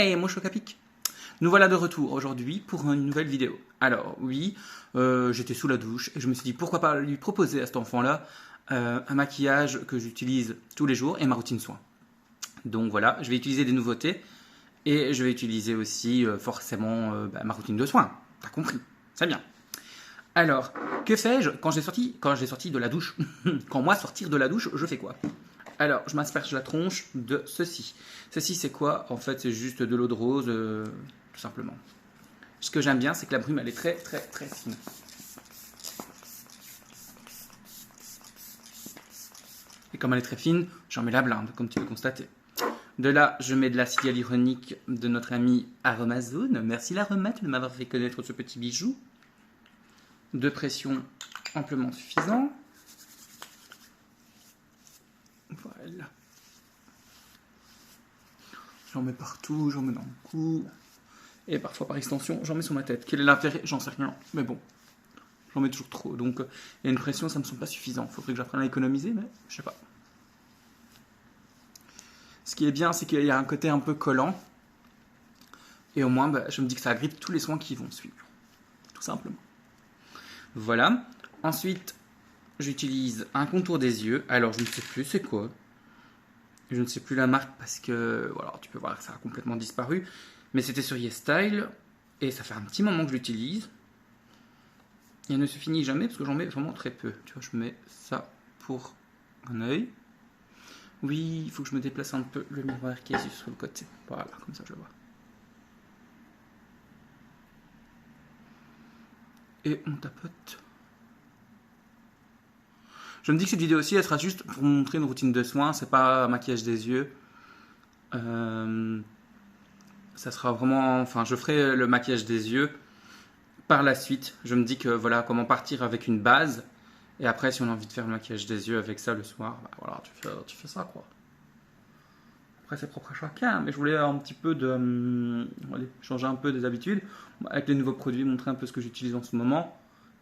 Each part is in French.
Hey, mon Chocapic. Nous voilà de retour aujourd'hui pour une nouvelle vidéo. Alors oui, j'étais sous la douche et je me suis dit pourquoi pas lui proposer à cet enfant-là un maquillage que j'utilise tous les jours et ma routine soin. Donc voilà, je vais utiliser des nouveautés et je vais utiliser aussi forcément ma routine de soin. T'as compris, c'est bien. Alors, que fais-je quand j'ai sorti de la douche? Quand moi sortir de la douche, je fais quoi? Alors, je m'asperge la tronche de ceci. Ceci, c'est quoi? En fait, c'est juste de l'eau de rose, tout simplement. Ce que j'aime bien, c'est que la brume, elle est très, très, très fine. Et comme elle est très fine, j'en mets la blinde, comme tu peux constater. De là, je mets de l'acide hyaluronique de notre ami Aromazone. Merci l'Aromate de m'avoir fait connaître ce petit bijou. De pression amplement suffisant. Voilà. J'en mets partout, j'en mets dans le cou. Et parfois par extension, j'en mets sur ma tête. Quel est l'intérêt? J'en sais rien. Mais bon, j'en mets toujours trop. Donc, il y a une pression, ça me semble pas suffisant. Il faudrait que j'apprenne à économiser, mais je sais pas. Ce qui est bien, c'est qu'il y a un côté un peu collant. Et au moins, je me dis que ça agrippe tous les soins qui vont suivre. Tout simplement. Voilà. Ensuite, j'utilise un contour des yeux. Alors, je ne sais plus c'est quoi. Je ne sais plus la marque parce que, voilà, tu peux voir que ça a complètement disparu. Mais c'était sur YesStyle. Et ça fait un petit moment que je l'utilise. Il ne se finit jamais parce que j'en mets vraiment très peu. Tu vois, je mets ça pour un œil. Oui, il faut que je me déplace un peu le miroir qui est sur le côté. Voilà, comme ça je le vois. Et on tapote. Je me dis que cette vidéo aussi, elle sera juste pour montrer une routine de soins. C'est pas un maquillage des yeux. Ça sera vraiment... Enfin, je ferai le maquillage des yeux par la suite. Je me dis que voilà, comment partir avec une base. Et après, si on a envie de faire le maquillage des yeux avec ça le soir, bah voilà, tu fais ça, quoi. Après, c'est propre à chacun, mais je voulais un petit peu changer un peu des habitudes. Avec les nouveaux produits, montrer un peu ce que j'utilise en ce moment,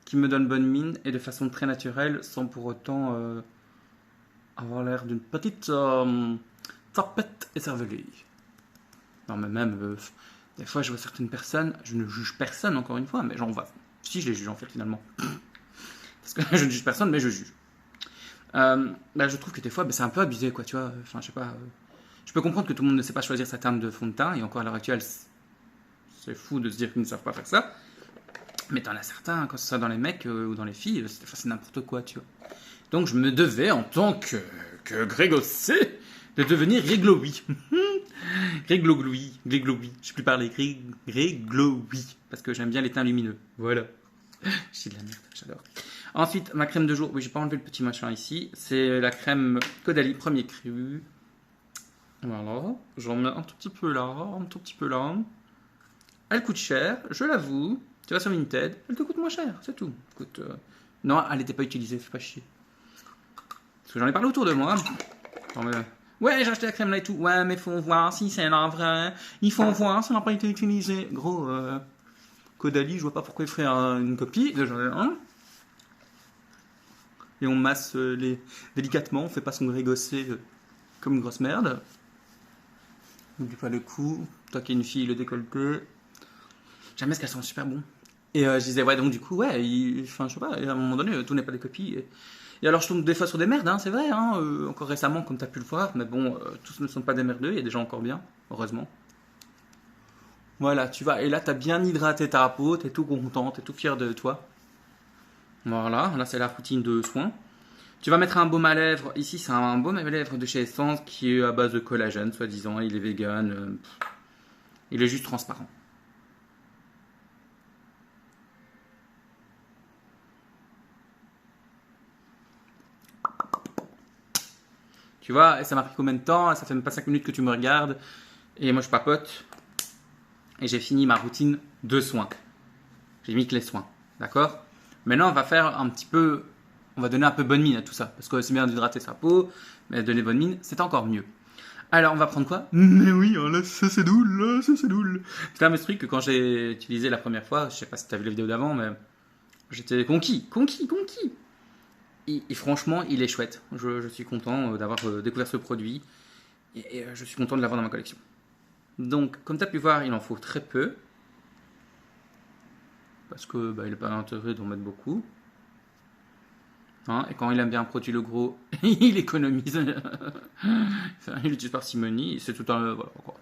qui me donne bonne mine et de façon très naturelle, sans pour autant avoir l'air d'une petite tapette écervelée. Non, mais même, des fois, je vois certaines personnes, je ne juge personne, encore une fois, mais j'en vois. Si, je les juge, en fait, finalement. Parce que je ne juge personne, mais je juge. Je trouve que des fois, c'est un peu abusé, quoi, tu vois. Enfin, je sais pas. Je peux comprendre que tout le monde ne sait pas choisir sa teinte de fond de teint, et encore à l'heure actuelle, c'est fou de se dire qu'ils ne savent pas faire ça. Mais t'en as certains, quand ce soit dans les mecs ou dans les filles, c'est n'importe quoi, tu vois. Donc je me devais, en tant que Grégossé, de devenir Grégloui. Grégloui. Je sais plus parler. Grégloui. Parce que j'aime bien les teints lumineux. Voilà. Je dis de la merde, j'adore. Ensuite, ma crème de jour. Oui, j'ai pas enlevé le petit machin ici. C'est la crème Caudalie Premier Cru. Voilà. J'en mets un tout petit peu là, un tout petit peu là. Elle coûte cher, je l'avoue. Tu vas sur Vinted, elle te coûte moins cher, c'est tout. Écoute, non, elle n'était pas utilisée, fais pas chier. Parce que j'en ai parlé autour de moi. Ouais, j'ai acheté la crème là et tout. Ouais, mais faut voir si c'est la vraie. Il faut voir si elle n'a pas été utilisée. Gros, Caudalie, je vois pas pourquoi il ferait une copie. Déjà, et on masse délicatement, on fait pas son Grégossé comme une grosse merde. N'oublie pas le cou. Toi qui es une fille, le décolleté. J'aime bien ce qu'elles sont super bon. Et je disais, ouais, donc du coup, ouais, enfin, je sais pas, à un moment donné, tout n'est pas des copies. Et alors, je tombe des fois sur des merdes, hein, c'est vrai, hein, encore récemment, comme tu as pu le voir, mais bon, tous ne sont pas des merdeux, il y a des gens encore bien, heureusement. Voilà, tu vas, et là, tu as bien hydraté ta peau, tu es tout content, tu es tout fier de toi. Voilà, là, c'est la routine de soins. Tu vas mettre un baume à lèvres, ici, c'est un baume à lèvres de chez Essence qui est à base de collagène, soi-disant, il est vegan, il est juste transparent. Tu vois, et ça m'a pris combien de temps? Ça fait même pas 5 minutes que tu me regardes. Et moi, je papote. Et j'ai fini ma routine de soins. J'ai mis que les soins. D'accord? Maintenant, on va faire un petit peu... On va donner un peu bonne mine à tout ça. Parce que c'est bien d'hydrater sa peau. Mais donner bonne mine, c'est encore mieux. Alors, on va prendre quoi? Mais oui, là, ça c'est doule. Là, ça c'est doule. C'était un truc que quand j'ai utilisé la première fois, je sais pas si tu as vu la vidéo d'avant, mais j'étais conquis. Et franchement, il est chouette. Je suis content d'avoir découvert ce produit et je suis content de l'avoir dans ma collection. Donc, comme tu as pu voir, il en faut très peu. Parce que il n'a pas d'intérêt d'en mettre beaucoup. Hein, et quand il aime bien un produit le gros, il économise. Enfin, il utilise parcimonie. C'est tout un... Voilà, quoi.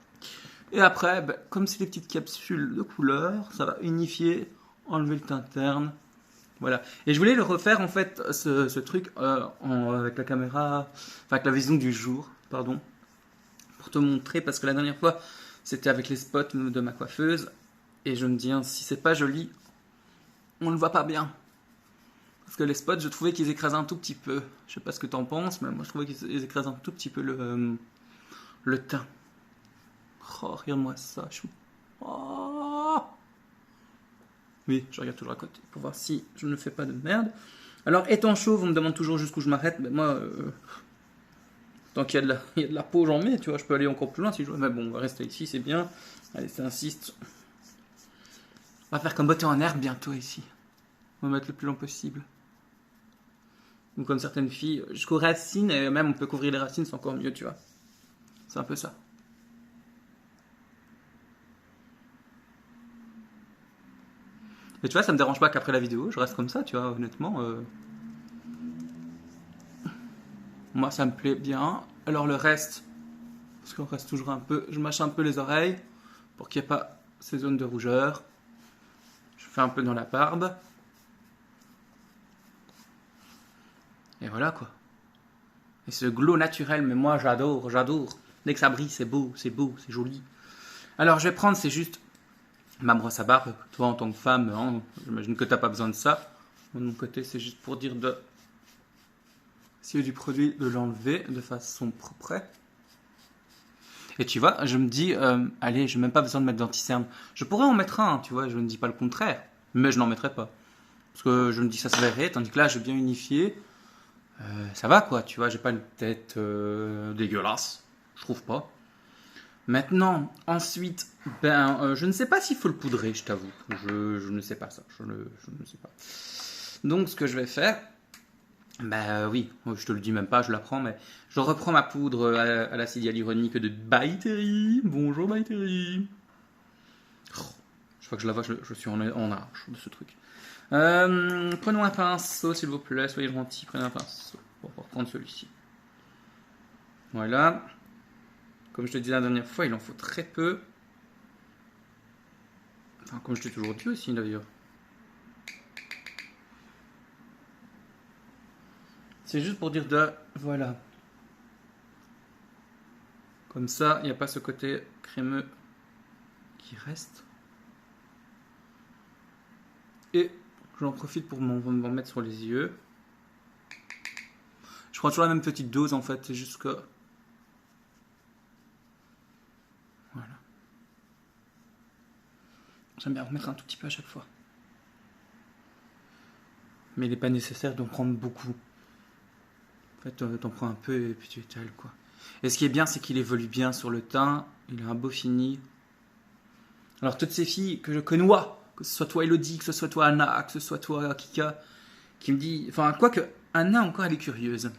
Et après, comme c'est des petites capsules de couleur, ça va unifier, enlever le teint interne. Voilà. Et je voulais le refaire en fait, ce truc avec la caméra, enfin avec la vision du jour, pardon, pour te montrer, parce que la dernière fois, c'était avec les spots de ma coiffeuse, et je me dis, hein, si c'est pas joli, on le voit pas bien. Parce que les spots, je trouvais qu'ils écrasaient un tout petit peu. Je sais pas ce que t'en penses, mais moi je trouvais qu'ils écrasaient un tout petit peu le teint. Oh, regarde-moi ça, chou. Oh. Oui, je regarde toujours à côté pour voir si je ne fais pas de merde. Alors, étant chauve, on me demande toujours jusqu'où je m'arrête. Mais moi, tant qu'il y a de la peau, j'en mets, tu vois. Je peux aller encore plus loin si je veux. Mais bon, on va rester ici, c'est bien. Allez, ça insiste. On va faire comme beauté en herbe bientôt ici. On va mettre le plus long possible. Ou comme certaines filles, jusqu'aux racines, et même on peut couvrir les racines, c'est encore mieux, tu vois. C'est un peu ça. Et tu vois, ça me dérange pas qu'après la vidéo, je reste comme ça, tu vois, honnêtement. Moi, ça me plaît bien. Alors le reste, parce qu'on reste toujours un peu, je mâche un peu les oreilles pour qu'il n'y ait pas ces zones de rougeur. Je fais un peu dans la barbe. Et voilà quoi. Et ce glow naturel, mais moi j'adore, j'adore. Dès que ça brille, c'est beau, c'est joli. Alors je vais prendre, c'est juste ma brosse à barbe. Toi en tant que femme, hein, j'imagine que tu n'as pas besoin de ça. Moi, de mon côté, c'est juste pour dire de... S'il y a du produit, de l'enlever de façon propre. Et tu vois, je me dis, allez, je n'ai même pas besoin de mettre d'anti-cerne. Je pourrais en mettre un, tu vois, je ne dis pas le contraire. Mais je n'en mettrai pas. Parce que je me dis, ça se verrait, tandis que là, j'ai bien unifié. Ça va quoi, tu vois, j'ai pas une tête dégueulasse. Je trouve pas. Maintenant, ensuite, je ne sais pas s'il faut le poudrer, je t'avoue. Je ne sais pas ça. Je ne sais pas. Donc, ce que je vais faire, oui, je te le dis même pas, je la prends, mais je reprends ma poudre à l'acide hyaluronique de By Terry. Bonjour By Terry. Oh, je crois que je la vois, je suis en arche de ce truc. Prenons un pinceau, s'il vous plaît, soyez gentil, prenez un pinceau. On va reprendre celui-ci. Voilà. Comme je te disais la dernière fois, il en faut très peu. Enfin, comme je t'ai toujours dit aussi d'ailleurs. C'est juste pour dire de... Voilà. Comme ça, il n'y a pas ce côté crémeux qui reste. Et j'en profite pour m'en mettre sur les yeux. Je prends toujours la même petite dose en fait, c'est juste que... Voilà. J'aime bien remettre un tout petit peu à chaque fois. Mais il n'est pas nécessaire d'en prendre beaucoup. En fait, t'en prends un peu et puis tu étales quoi. Et ce qui est bien, c'est qu'il évolue bien sur le teint. Il a un beau fini. Alors toutes ces filles que je connais, que ce soit toi Elodie, que ce soit toi Anna, que ce soit toi Kika, qui me dit... Enfin, quoique, Anna encore, elle est curieuse.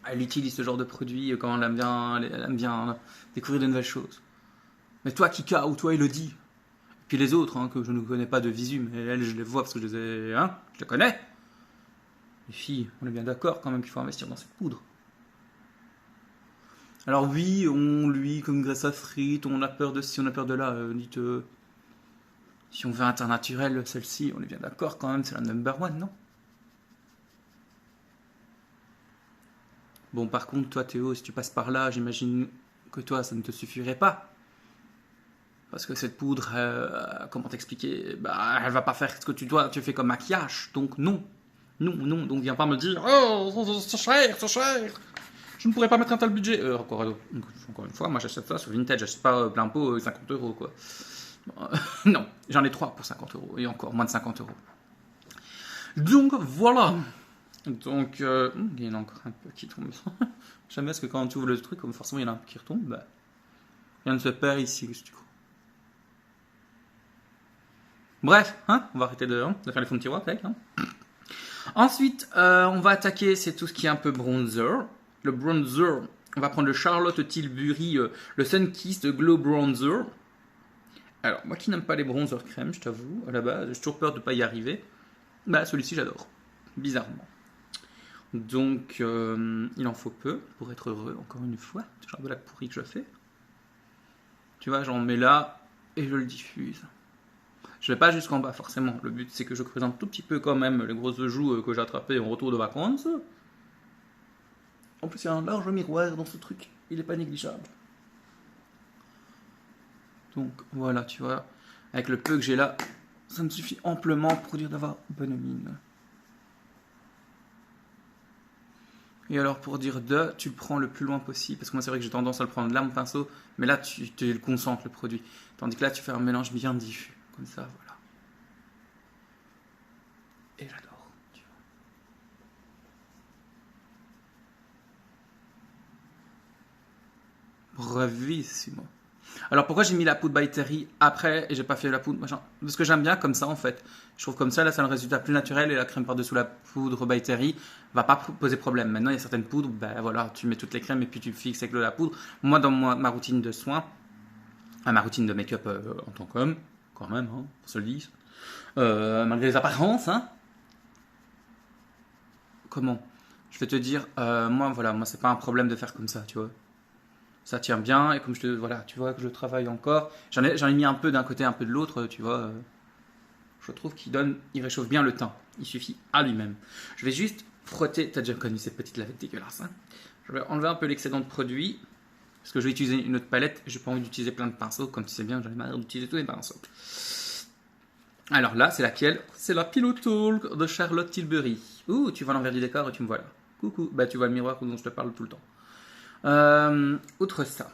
Elle utilise ce genre de produit quand elle aime bien découvrir de nouvelles choses. Mais toi Kika ou toi Elodie, puis les autres, hein, que je ne connais pas de visu, mais elles, je les vois parce que je les ai... Hein, je les connais. Les filles, on est bien d'accord quand même qu'il faut investir dans cette poudre. Alors oui, comme graisse à frites, on a peur de ci, on a peur de là. Dites, si on veut un teint naturel, celle-ci, on est bien d'accord quand même, c'est la number one, non? Bon, par contre, toi Théo, si tu passes par là, j'imagine que toi, ça ne te suffirait pas. Parce que cette poudre, comment t'expliquer, elle va pas faire ce que tu fais comme maquillage. Donc non. Non. Donc viens pas me dire, oh, c'est cher. Je ne pourrais pas mettre un tel budget. Encore une fois, moi j'achète ça sur Vinted, j'achète pas plein pot 50 € quoi. Non, j'en ai 3 pour 50 € et encore moins de 50 €. Donc voilà. Donc, il y en a encore un peu qui tombe. J'aime bien parce que quand tu ouvres le truc, comme forcément il y en a un peu qui retombe, rien ne se perd ici, qu'est-ce que tu crois. Bref, hein, on va arrêter de faire les fonds de tiroir avec. Hein. Ensuite, on va attaquer, c'est tout ce qui est un peu bronzer. Le bronzer, On va prendre le Charlotte Tilbury, le Sunkissed Glow Bronzer. Alors, moi qui n'aime pas les bronzers crème, je t'avoue, à la base, j'ai toujours peur de ne pas y arriver. Bah, celui-ci, j'adore. Bizarrement. Donc, il en faut peu pour être heureux, encore une fois. C'est genre de la pourrie que je fais. Tu vois, j'en mets là et je le diffuse. Je vais pas jusqu'en bas, forcément. Le but, c'est que je creuse un tout petit peu quand même les grosses joues que j'ai attrapées en retour de vacances. En plus, il y a un large miroir dans ce truc. Il est pas négligeable. Donc, voilà, tu vois. Avec le peu que j'ai là, ça me suffit amplement pour dire d'avoir bonne mine. Et alors, pour dire de, tu le prends le plus loin possible. Parce que moi, c'est vrai que j'ai tendance à le prendre là, mon pinceau. Mais là, tu te le concentres, le produit. Tandis que là, tu fais un mélange bien diffus. Comme ça, voilà. Et j'adore. Tu vois. Bravissimo. Alors pourquoi j'ai mis la poudre by Terry après et j'ai pas fait la poudre machin? Parce que j'aime bien comme ça en fait. Je trouve comme ça là, c'est le résultat plus naturel et la crème par-dessous la poudre by Terry va pas poser problème. Maintenant il y a certaines poudres, ben voilà, tu mets toutes les crèmes et puis tu fixes avec de la poudre. Moi dans ma routine de soins, ma routine de make-up en tant qu'homme, quand même, hein, on se le dit, malgré les apparences, hein. Comment? Je vais te dire, moi voilà, moi c'est pas un problème de faire comme ça, tu vois. Ça tient bien et comme je te voilà, tu vois que je travaille encore. J'en ai mis un peu d'un côté, un peu de l'autre, tu vois. Je trouve il réchauffe bien le teint. Il suffit à lui-même. Je vais juste frotter. T'as déjà connu cette petite lavette dégueulasse, hein? Je vais enlever un peu l'excédent de produit parce que je vais utiliser une autre palette. J'ai pas envie d'utiliser plein de pinceaux, comme tu sais bien, j'en ai marre d'utiliser tous les pinceaux. Alors là, c'est laquelle? C'est la Pillow Talk de Charlotte Tilbury. Ouh, tu vois l'envers du décor et tu me vois là. Coucou, bah tu vois le miroir dont je te parle tout le temps. Outre ça,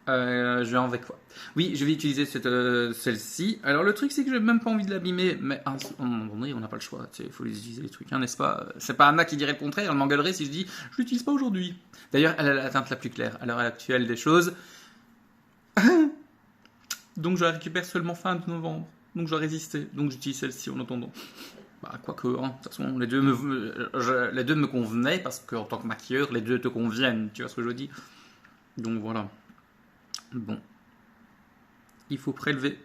je vais avec quoi? Oui, je vais utiliser celle-ci. Alors le truc, c'est que j'ai même pas envie de l'abîmer, mais à un moment donné, on n'a pas le choix. Il faut les utiliser les trucs, hein, n'est-ce pas? C'est pas Anna qui dirait le contraire. Elle m'engueulerait si je dis je l'utilise pas aujourd'hui. D'ailleurs, elle a la teinte la plus claire à l'heure actuelle des choses. Donc je la récupère seulement fin de novembre. Donc je dois résister. Donc j'utilise celle-ci en attendant. Bah, quoique, hein, de toute façon, les deux me convenaient parce qu'en tant que maquilleur, les deux te conviennent. Tu vois ce que je veux dire? Donc voilà. Bon, il faut prélever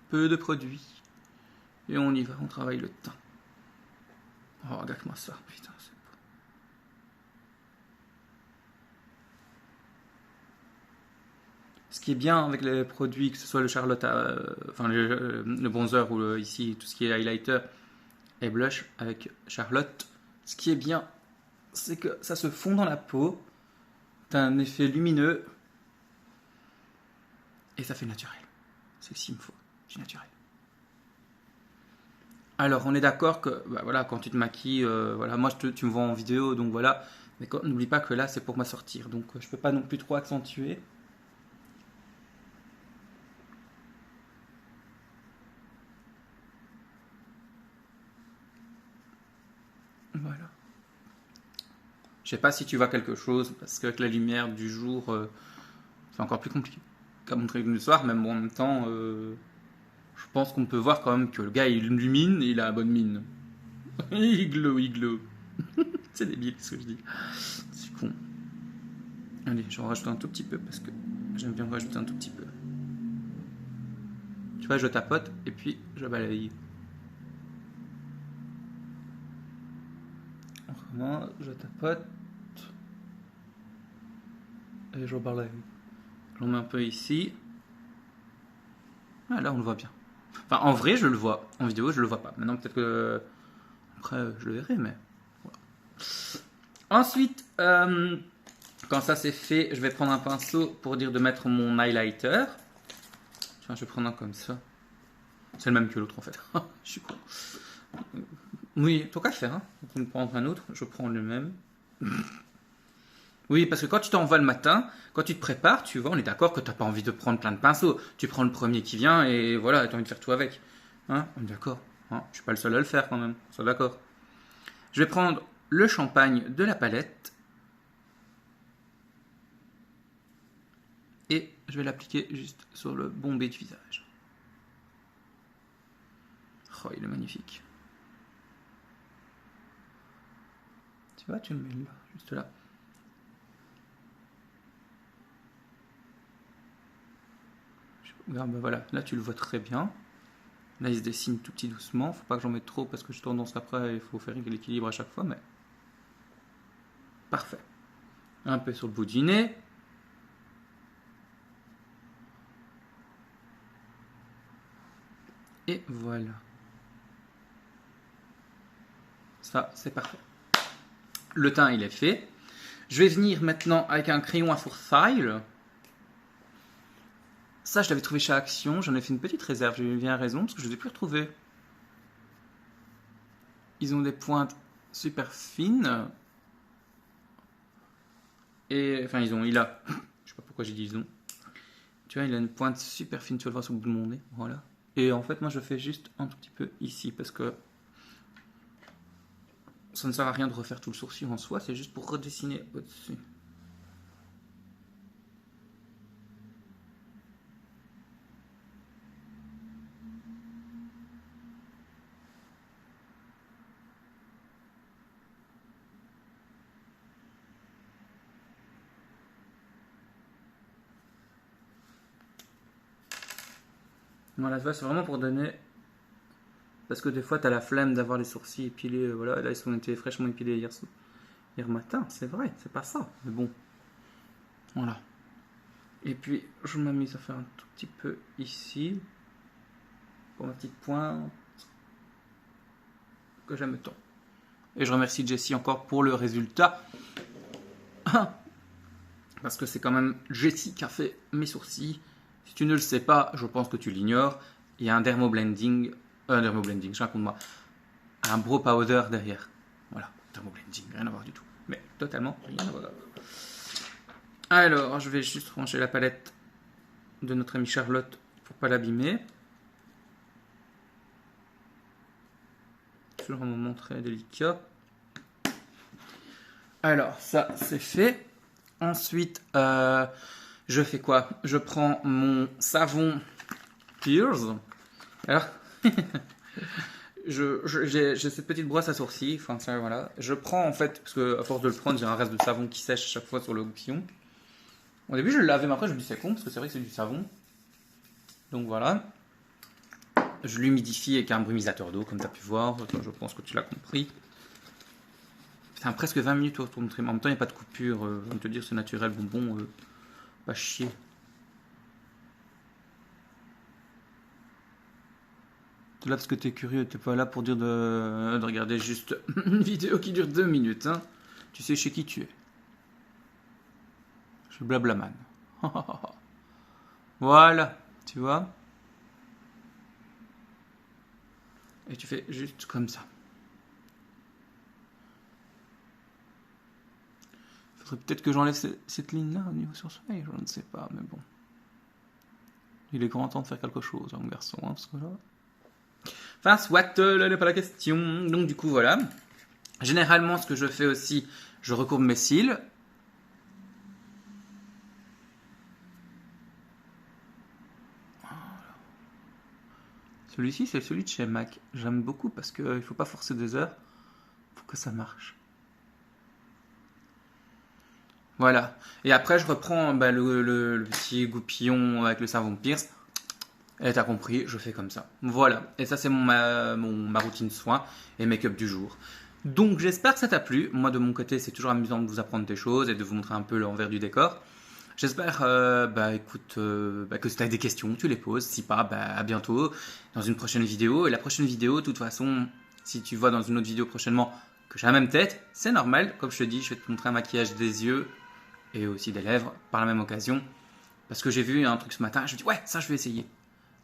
peu de produits et on y va, on travaille le teint. Oh, regarde-moi ça, putain, c'est beau. Ce qui est bien avec les produits, que ce soit le Charlotte, enfin le bronzer ou ici tout ce qui est highlighter et blush avec Charlotte, ce qui est bien, c'est que ça se fond dans la peau, t'as un effet lumineux et ça fait naturel. C'est ce qu'il me faut, c'est naturel. Alors, on est d'accord que bah, voilà, quand tu te maquilles, voilà, moi tu me vois en vidéo, donc voilà. Mais n'oublie pas que là, c'est pour ma sortir, donc je peux pas non plus trop accentuer. Voilà. Je sais pas si tu vois quelque chose, parce qu'avec la lumière du jour, c'est encore plus compliqué qu'à montrer le soir, même bon, en même temps, je pense qu'on peut voir quand même que le gars il illumine et il a la bonne mine. Il glow, il glow. C'est débile ce que je dis. C'est con. Allez, je vais en rajouter un tout petit peu parce que j'aime bien en rajouter un tout petit peu. Tu vois, je tapote et puis je balaye. Autrement, je tapote et je balaye. J'en mets un peu ici. Ah, là, on le voit bien. Enfin, en vrai, je le vois. En vidéo, je le vois pas. Maintenant, peut-être que. Après, je le verrai, mais. Voilà. Ensuite, quand ça c'est fait, je vais prendre un pinceau pour dire de mettre mon highlighter. Tiens, je vais prendre un comme ça. C'est le même que l'autre en fait. Je suis con. Oui, tant qu'à faire. Hein. On peut prendre un autre. Je prends le même. Oui, parce que quand tu t'en vas le matin, quand tu te prépares, tu vois, on est d'accord que tu n'as pas envie de prendre plein de pinceaux. Tu prends le premier qui vient et voilà, tu as envie de faire tout avec. Hein, on est d'accord. Hein, je suis pas le seul à le faire quand même. On est d'accord. Je vais prendre le champagne de la palette et je vais l'appliquer juste sur le bombé du visage. Oh, il est magnifique. Tu vois, tu le mets là, juste là. Ben voilà, là tu le vois très bien. Là il se dessine tout petit doucement. Faut pas que j'en mette trop parce que j'ai tendance après, il faut faire l'équilibre à chaque fois, mais parfait. Un peu sur le bout du nez. Et voilà. Ça, c'est parfait. Le teint, il est fait. Je vais venir maintenant avec un crayon à fourfile. Ça, je l'avais trouvé chez Action. J'en ai fait une petite réserve. J'ai eu bien raison parce que je ne les ai plus retrouvés. Ils ont des pointes super fines. Et enfin, il a. Je sais pas pourquoi j'ai dit ils ont. Tu vois, il a une pointe super fine. Tu vas le voir sur le bout de mon nez. Voilà. Et en fait, moi, je fais juste un tout petit peu ici parce que ça ne sert à rien de refaire tout le sourcil en soi. C'est juste pour redessiner au-dessus. Voilà, tu vois, c'est vraiment pour donner. Parce que des fois, tu as la flemme d'avoir les sourcils épilés. Voilà, là, ils ont été fraîchement épilés hier matin. C'est vrai, c'est pas ça. Mais bon. Voilà. Et puis, je m'amuse à faire un tout petit peu ici. Pour ma petite pointe. Que j'aime tant. Et je remercie Jessie encore pour le résultat. Parce que c'est quand même Jessie qui a fait mes sourcils. Si tu ne le sais pas, je pense que tu l'ignores. Il y a un dermoblending. Je raconte moi. Un brow powder derrière. Voilà, dermoblending, rien à voir du tout. Mais totalement rien à voir. Alors, je vais juste ranger la palette de notre amie Charlotte pour pas l'abîmer. Toujours un moment très délicat. Alors, ça, c'est fait. Ensuite, je fais quoi? Je prends mon savon Pears. Alors, j'ai cette petite brosse à sourcils. Enfin, ça, voilà. Je prends en fait, parce que à force de le prendre, j'ai un reste de savon qui sèche à chaque fois sur le goupillon. Au début, je le lavais, mais après, je me dis c'est con, parce que c'est vrai que c'est du savon. Donc voilà. Je l'humidifie avec un brumisateur d'eau, comme tu as pu voir. Je pense que tu l'as compris. Putain, presque 20 minutes pour montrer. En même temps, il n'y a pas de coupure. Je vais te dire, c'est naturel, bonbon. Pas chier. T'es là parce que t'es curieux. T'es pas là pour dire de regarder juste une vidéo qui dure 2 minutes. Hein. Tu sais chez qui tu es. Je suis Blablaman. Voilà, tu vois. Et tu fais juste comme ça. Il faudrait peut-être que j'enlève cette ligne-là au niveau sur soleil, je ne sais pas, mais bon. Il est grand temps de faire quelque chose, mon garçon, hein, parce que là... Enfin, soit, là n'est pas la question. Donc du coup, voilà. Généralement, ce que je fais aussi, je recourbe mes cils. Celui-ci, c'est celui de chez MAC. J'aime beaucoup parce qu'il ne faut pas forcer des heures pour que ça marche. Voilà. Et après, je reprends le petit goupillon avec le savon Pierce. Et t'as compris, je fais comme ça. Voilà. Et ça, c'est ma routine soin et make-up du jour. Donc, j'espère que ça t'a plu. Moi, de mon côté, c'est toujours amusant de vous apprendre des choses et de vous montrer un peu l'envers du décor. J'espère que si tu as des questions, tu les poses. Si pas, à bientôt dans une prochaine vidéo. Et la prochaine vidéo, de toute façon, si tu vois dans une autre vidéo prochainement que j'ai la même tête, c'est normal. Comme je te dis, je vais te montrer un maquillage des yeux et aussi des lèvres par la même occasion. Parce que j'ai vu un truc ce matin, je me dis ouais, ça je vais essayer.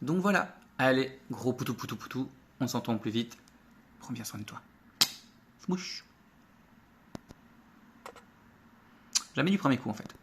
Donc voilà, allez, gros poutou poutou poutou, on s'entend plus vite. Prends bien soin de toi. Smouche. Jamais du premier coup en fait.